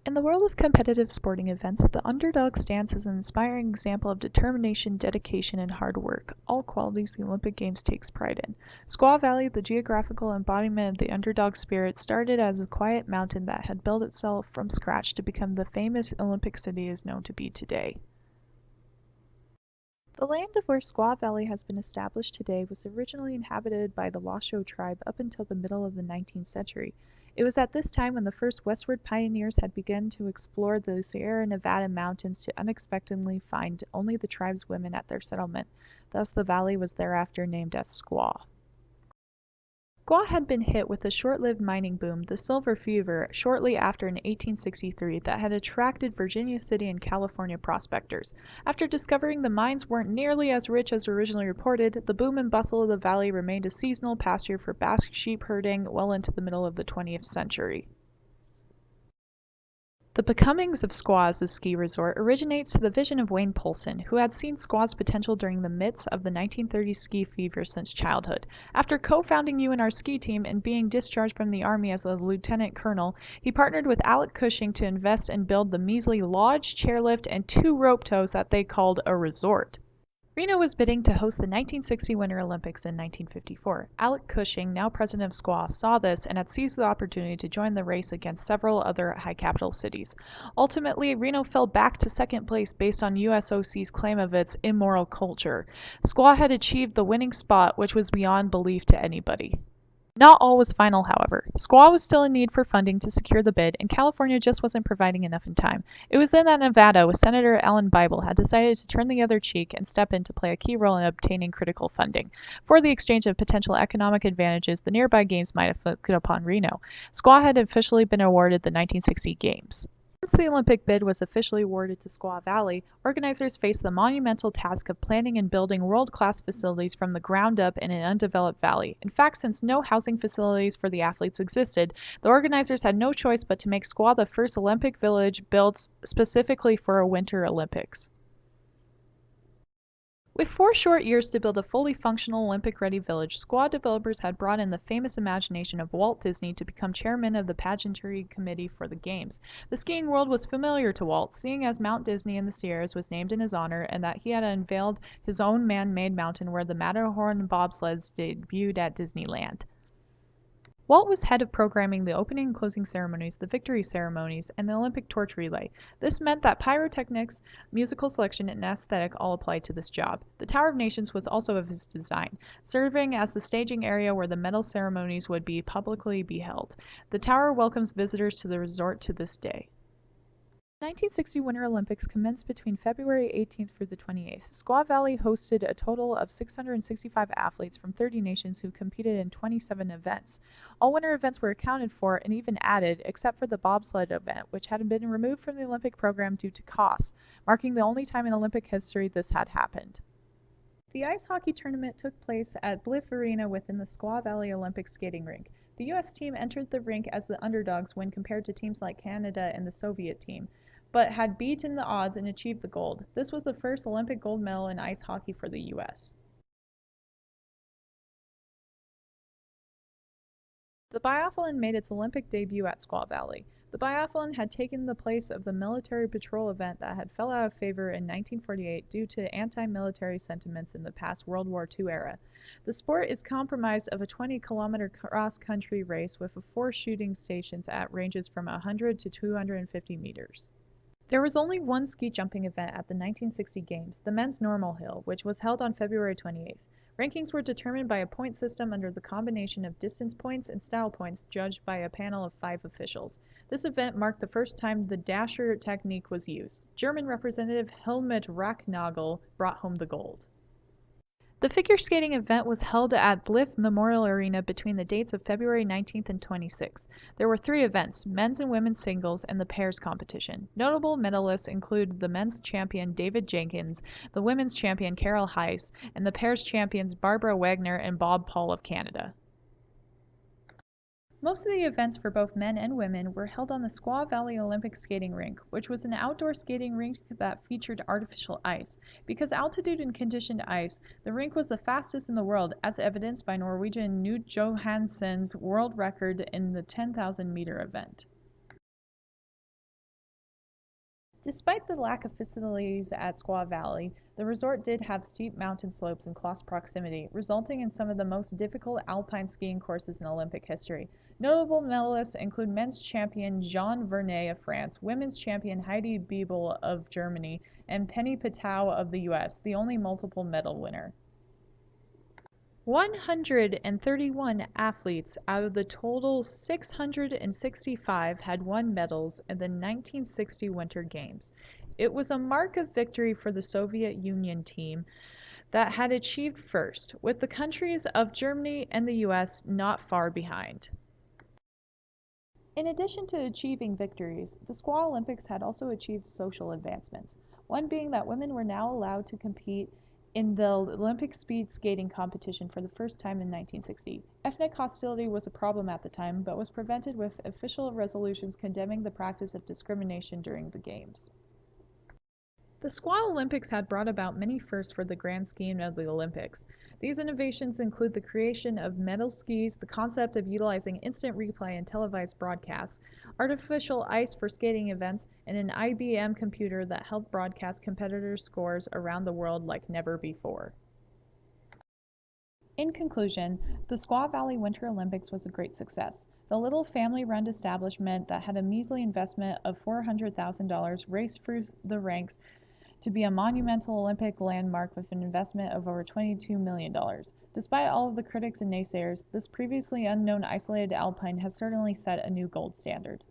In the world of competitive sporting events, the underdog stands as an inspiring example of determination, dedication, and hard work, all qualities the Olympic Games takes pride in. Squaw Valley, the geographical embodiment of the underdog spirit, started as a quiet mountain that had built itself from scratch to become the famous Olympic city it is known to be today. The land of where Squaw Valley has been established today was originally inhabited by the Washoe tribe up until the middle of the 19th century. It was at this time when the first westward pioneers had begun to explore the Sierra Nevada mountains to unexpectedly find only the tribe's women at their settlement. Thus the valley was thereafter named as Squaw. Squaw had been hit with a short-lived mining boom, the Silver Fever, shortly after in 1863 that had attracted Virginia City and California prospectors. After discovering the mines weren't nearly as rich as originally reported, the boom and bustle of the valley remained a seasonal pasture for Basque sheep herding well into the middle of the 20th century. The becomings of Squaw as a ski resort originates to the vision of Wayne Polson, who had seen Squaw's potential during the midst of the 1930s ski fever since childhood. After co-founding UNR ski team and being discharged from the Army as a lieutenant colonel, he partnered with Alec Cushing to invest and build the measly lodge, chairlift, and 2 rope tows that they called a resort. Reno was bidding to host the 1960 Winter Olympics in 1954. Alec Cushing, now president of Squaw, saw this and had seized the opportunity to join the race against several other high capital cities. Ultimately, Reno fell back to second place based on USOC's claim of its immoral culture. Squaw had achieved the winning spot, which was beyond belief to anybody. Not all was final, however. Squaw was still in need for funding to secure the bid, and California just wasn't providing enough in time. It was then that Nevada, with Senator Alan Bible, had decided to turn the other cheek and step in to play a key role in obtaining critical funding. For the exchange of potential economic advantages, the nearby games might have focused upon Reno. Squaw had officially been awarded the 1960 Games. Once the Olympic bid was officially awarded to Squaw Valley, organizers faced the monumental task of planning and building world-class facilities from the ground up in an undeveloped valley. In fact, since no housing facilities for the athletes existed, the organizers had no choice but to make Squaw the first Olympic village built specifically for a Winter Olympics. With 4 short years to build a fully functional Olympic-ready village, Squaw developers had brought in the famous imagination of Walt Disney to become chairman of the pageantry committee for the Games. The skiing world was familiar to Walt, seeing as Mount Disney in the Sierras was named in his honor and that he had unveiled his own man-made mountain where the Matterhorn bobsleds debuted at Disneyland. Walt was head of programming the opening and closing ceremonies, the victory ceremonies, and the Olympic torch relay. This meant that pyrotechnics, musical selection, and aesthetic all applied to this job. The Tower of Nations was also of his design, serving as the staging area where the medal ceremonies would be publicly be held. The tower welcomes visitors to the resort to this day. The 1960 Winter Olympics commenced between February 18th through the 28th. Squaw Valley hosted a total of 665 athletes from 30 nations who competed in 27 events. All winter events were accounted for and even added, except for the bobsled event, which had been removed from the Olympic program due to costs, marking the only time in Olympic history this had happened. The ice hockey tournament took place at Blythe Arena within the Squaw Valley Olympic skating rink. The U.S. team entered the rink as the underdogs when compared to teams like Canada and the Soviet team, but had beaten the odds and achieved the gold. This was the first Olympic gold medal in ice hockey for the U.S. The biathlon made its Olympic debut at Squaw Valley. The biathlon had taken the place of the military patrol event that had fell out of favor in 1948 due to anti-military sentiments in the past World War II era. The sport is comprised of a 20-kilometer cross-country race with 4 shooting stations at ranges from 100 to 250 meters. There was only one ski jumping event at the 1960 Games, the men's normal hill, which was held on February 28th. Rankings were determined by a point system under the combination of distance points and style points judged by a panel of 5 officials. This event marked the first time the dasher technique was used. German representative Helmut Racknagel brought home the gold. The figure skating event was held at Blythe Memorial Arena between the dates of February 19th and 26th. There were 3 events, men's and women's singles, and the pairs competition. Notable medalists include the men's champion David Jenkins, the women's champion Carol Heiss, and the pairs champions Barbara Wagner and Bob Paul of Canada. Most of the events for both men and women were held on the Squaw Valley Olympic Skating Rink, which was an outdoor skating rink that featured artificial ice. Because altitude and conditioned ice, the rink was the fastest in the world, as evidenced by Norwegian Knut Johansen's world record in the 10,000-meter event. Despite the lack of facilities at Squaw Valley, the resort did have steep mountain slopes in close proximity, resulting in some of the most difficult alpine skiing courses in Olympic history. Notable medalists include men's champion Jean Vernet of France, women's champion Heidi Biebel of Germany, and Penny Patow of the US, the only multiple medal winner. 131 athletes out of the total 665 had won medals in the 1960 Winter Games. It was a mark of victory for the Soviet Union team that had achieved first, with the countries of Germany and the US not far behind. In addition to achieving victories, the Squaw Olympics had also achieved social advancements, one being that women were now allowed to compete in the Olympic speed skating competition for the first time in 1960. Ethnic hostility was a problem at the time, but was prevented with official resolutions condemning the practice of discrimination during the Games. The Squaw Olympics had brought about many firsts for the grand scheme of the Olympics. These innovations include the creation of metal skis, the concept of utilizing instant replay and televised broadcasts, artificial ice for skating events, and an IBM computer that helped broadcast competitors' scores around the world like never before. In conclusion, the Squaw Valley Winter Olympics was a great success. The little family-run establishment that had a measly investment of $400,000 raced through the ranks to be a monumental Olympic landmark with an investment of over $22 million. Despite all of the critics and naysayers, this previously unknown isolated alpine has certainly set a new gold standard.